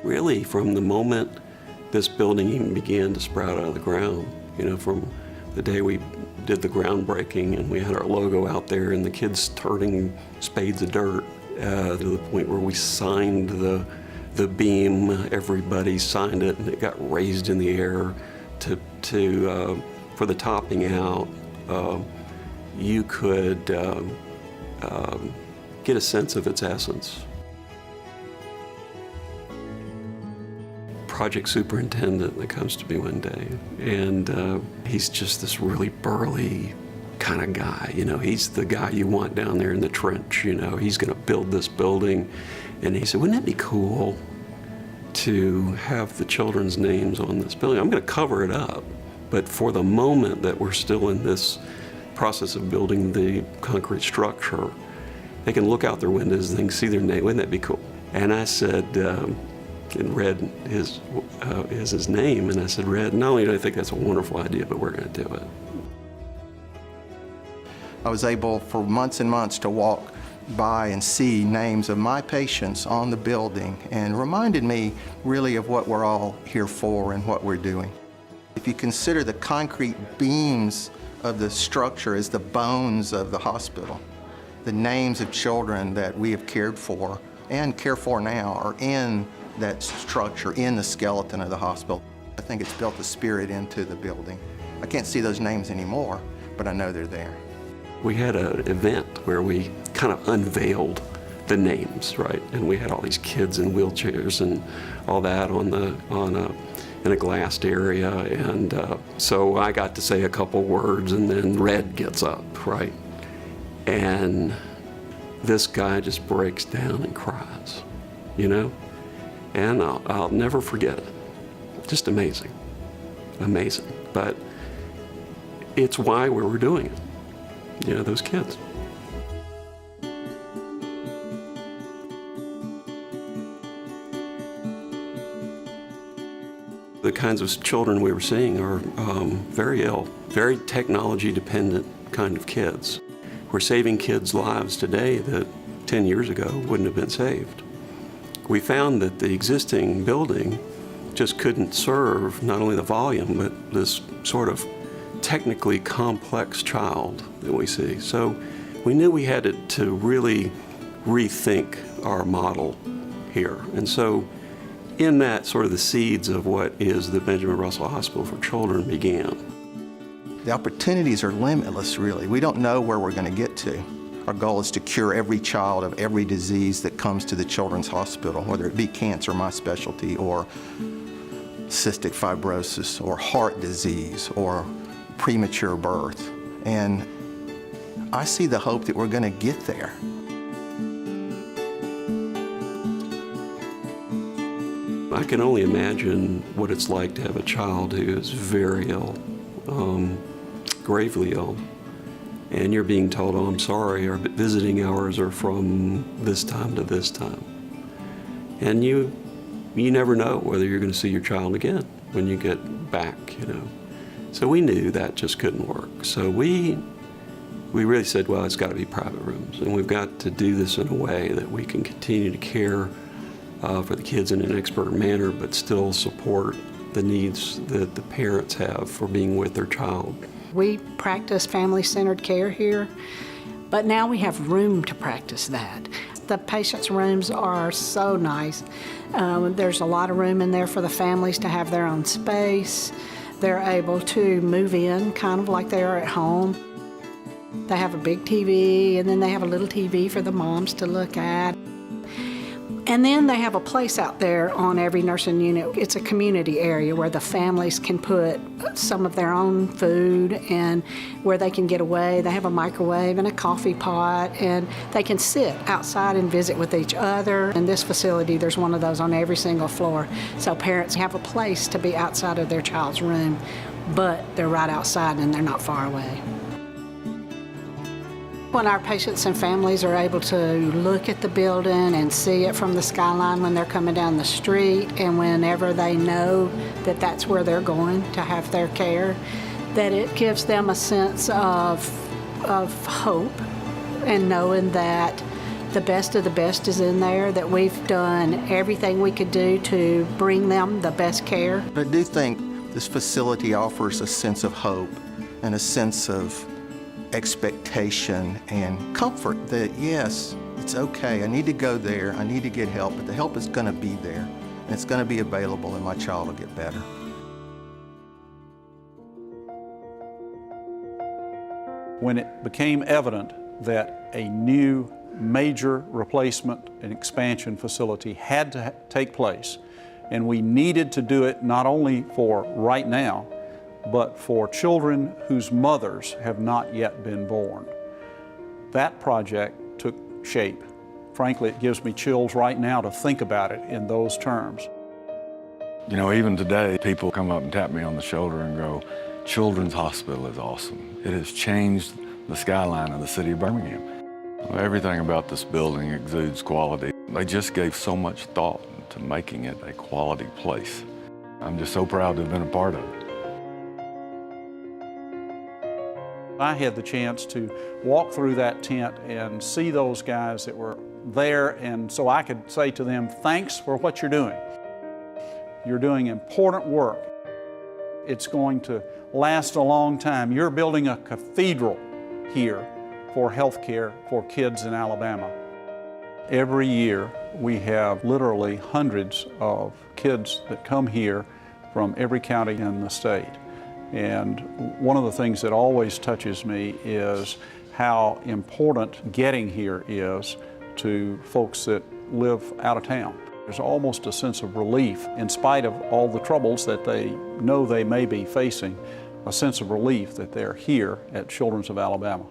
really from the moment this building even began to sprout out of the ground, from the day we did the groundbreaking and we had our logo out there and the kids turning spades of dirt to the point where we signed the beam, everybody signed it and it got raised in the air for the topping out. You could get a sense of its essence. Project superintendent that comes to me one day, and he's just this really burly kind of guy. He's the guy you want down there in the trench. He's going to build this building, and he said, "Wouldn't it be cool to have the children's names on this building? I'm going to cover it up, but for the moment that we're still in this process of building the concrete structure, they can look out their windows and they can see their name. Wouldn't that be cool?" And I said, and read his name, and I said, "Red, not only do I think that's a wonderful idea, but we're going to do it." I was able for months and months to walk by and see names of my patients on the building, and reminded me really of what we're all here for and what we're doing. If you consider the concrete beams of the structure as the bones of the hospital, the names of children that we have cared for and care for now are in that structure, in the skeleton of the hospital. I think it's built the spirit into the building. I can't see those names anymore, but I know they're there. We had an event where we kind of unveiled the names, right? And we had all these kids in wheelchairs and all that in a glassed area. And so I got to say a couple words, and then Red gets up, right? And this guy just breaks down and cries, And I'll never forget it. Just amazing, amazing. But it's why we were doing it, those kids. The kinds of children we were seeing are very ill, very technology dependent kind of kids. We're saving kids' lives today that 10 years ago wouldn't have been saved. We found that the existing building just couldn't serve not only the volume, but this sort of technically complex child that we see. So we knew we had to really rethink our model here. And so in that, sort of the seeds of what is the Benjamin Russell Hospital for Children began. The opportunities are limitless, really. We don't know where we're going to get to. Our goal is to cure every child of every disease that comes to the Children's Hospital, whether it be cancer, my specialty, or cystic fibrosis, or heart disease, or premature birth. And I see the hope that we're going to get there. I can only imagine what it's like to have a child who is very ill, gravely ill, and you're being told, "Oh, I'm sorry, our visiting hours are from this time to this time." And you never know whether you're going to see your child again when you get back, So we knew that just couldn't work. So we really said, well, it's got to be private rooms, and we've got to do this in a way that we can continue to care for the kids in an expert manner, but still support the needs that the parents have for being with their child. We practice family-centered care here, but now we have room to practice that. The patients' rooms are so nice. There's a lot of room in there for the families to have their own space. They're able to move in kind of like they are at home. They have a big TV, and then they have a little TV for the moms to look at. And then they have a place out there on every nursing unit. It's a community area where the families can put some of their own food and where they can get away. They have a microwave and a coffee pot, and they can sit outside and visit with each other. In this facility, there's one of those on every single floor. So parents have a place to be outside of their child's room, but they're right outside and they're not far away. When our patients and families are able to look at the building and see it from the skyline when they're coming down the street, and whenever they know that that's where they're going to have their care, that it gives them a sense of hope and knowing that the best of the best is in there, that we've done everything we could do to bring them the best care. But I do think this facility offers a sense of hope and a sense of expectation and comfort that, yes, it's okay. I need to go there. I need to get help, but the help is going to be there, and it's going to be available, and my child will get better. When it became evident that a new major replacement and expansion facility had to take place, and we needed to do it not only for right now, but for children whose mothers have not yet been born. That project took shape. Frankly, it gives me chills right now to think about it in those terms. You know, even today, people come up and tap me on the shoulder and go, Children's Hospital is awesome. It has changed the skyline of the city of Birmingham. Everything about this building exudes quality. They just gave so much thought to making it a quality place. I'm just so proud to have been a part of it. I had the chance to walk through that tent and see those guys that were there, and so I could say to them, thanks for what you're doing. You're doing important work. It's going to last a long time. You're building a cathedral here for health care for kids in Alabama. Every year we have literally hundreds of kids that come here from every county in the state. And one of the things that always touches me is how important getting here is to folks that live out of town. There's almost a sense of relief, in spite of all the troubles that they know they may be facing, a sense of relief that they're here at Children's of Alabama.